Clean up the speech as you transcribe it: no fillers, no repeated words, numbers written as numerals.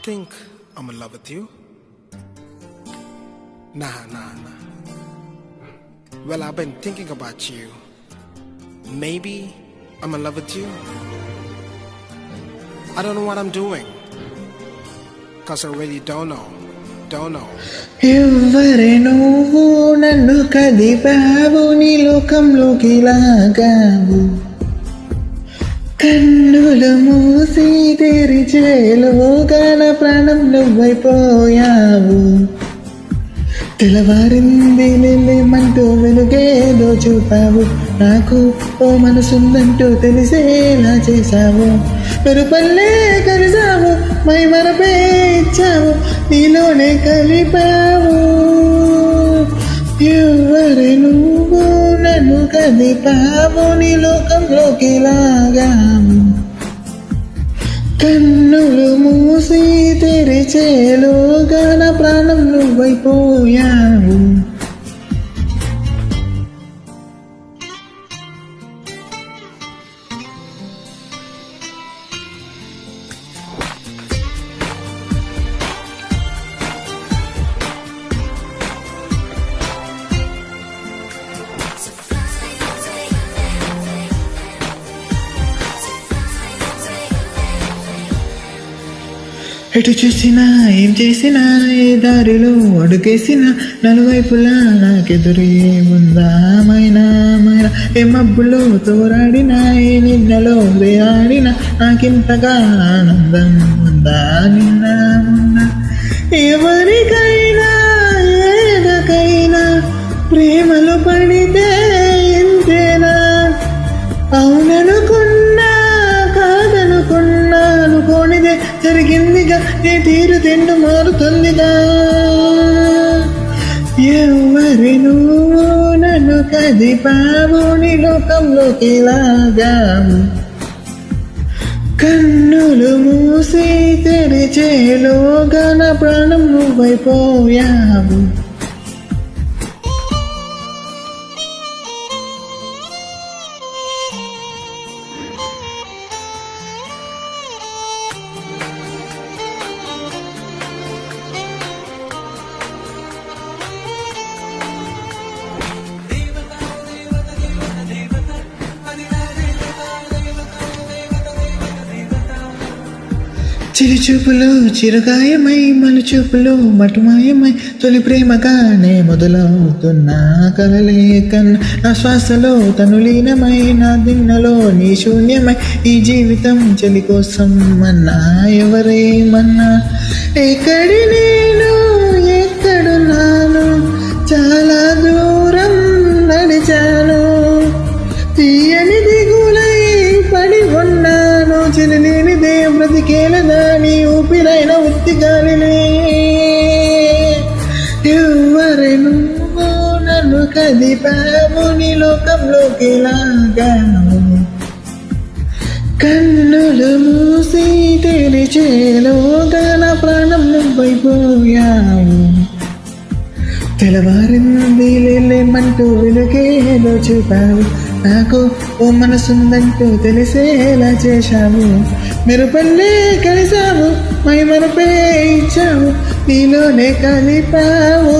think I'm in love with you. Nah. Well, I've been thinking about you. Maybe I'm in love with you. I don't know what I'm doing. Cause I really don't know. ఎవ్వరే నువ్వు నన్ను కదిపావు నీ లోకంలోకి లాగావు కన్నులు మూసి తెరిచేలోగా నా ప్రాణం నువ్వైపోయావు తెల్లవారింది లేమంటూ వెలుగేదో చూపావు నాకు ఓ మనసుందంటూ తెలిసేలా చేశావు మెరుపల్లే కలిసావు మై మరపే ఇచ్చావు నీలోనే కలిపావు ఎవరే నువ్వు నన్ను కదిపావు నీ లోకంలోకి లాగావు కన్నులు మూసి తెరిచేలోగా నా ప్రాణం నువ్వైపోయావు ఎటు చూసినా ఏం చేసినా ఏ దారిలో అడుగేసినా నలువైపులా నాకెదురు ఏముందా మైనా ఏ మబ్బులో తోరాడినా ఏ నిన్నలో ఆడినా నాకింతగా ఆనందం ఉందా నిన్న మొన్న ఎవరికైనా ఏదకైనా ప్రేమలో పడితే ఇంతేనా అవుననుకున్నా కాదనుకున్నా అనుకోనిదే జరిగిందిగా నీ తీరు తిండు మారుతుందిగా ఎవరి నువ్వు నన్ను కదిపావు నీ లోకంలోకి లాగావు కన్నులు మూసి తెరిచేలోగా నా ప్రాణం నువ్వైపోయావు చిరు చూపులు చిరుగాయమై మలు చూపులు మటుమాయమై తొలి ప్రేమగానే మొదలవుతున్నా కలలే కన్నా నా శ్వాసలో తను లీనమై నా దిన్నలో నీ శూన్యమై ఈ జీవితం చెలి కోసం అన్నా ఎవరేమన్నా ఎక్కడి నేను ఎక్కడున్నాను చాలా దూరం నడిచాను తీయని దిగులై పడి ఉన్నాను చెలిలేనిదే బ్రతికేలదా నీ ఊపిరైన ఉత్తి గాలిలే ఎవరే నువ్వు నన్ను కదిపావు నీ లోకంలోకి లాగావు కన్నులు మూసి తెరిచేలోగా నా ప్రాణం నువ్వైపోయావు తెల్లవారింది లేమంటూ వెలుగేదో చూపావు నాకు ఓ మనసుందంటూ తెలిసేలా చేశావు మెరుపల్లే కలిసావు మై మరపే ఇచ్చావు నీలోనే కలిపావు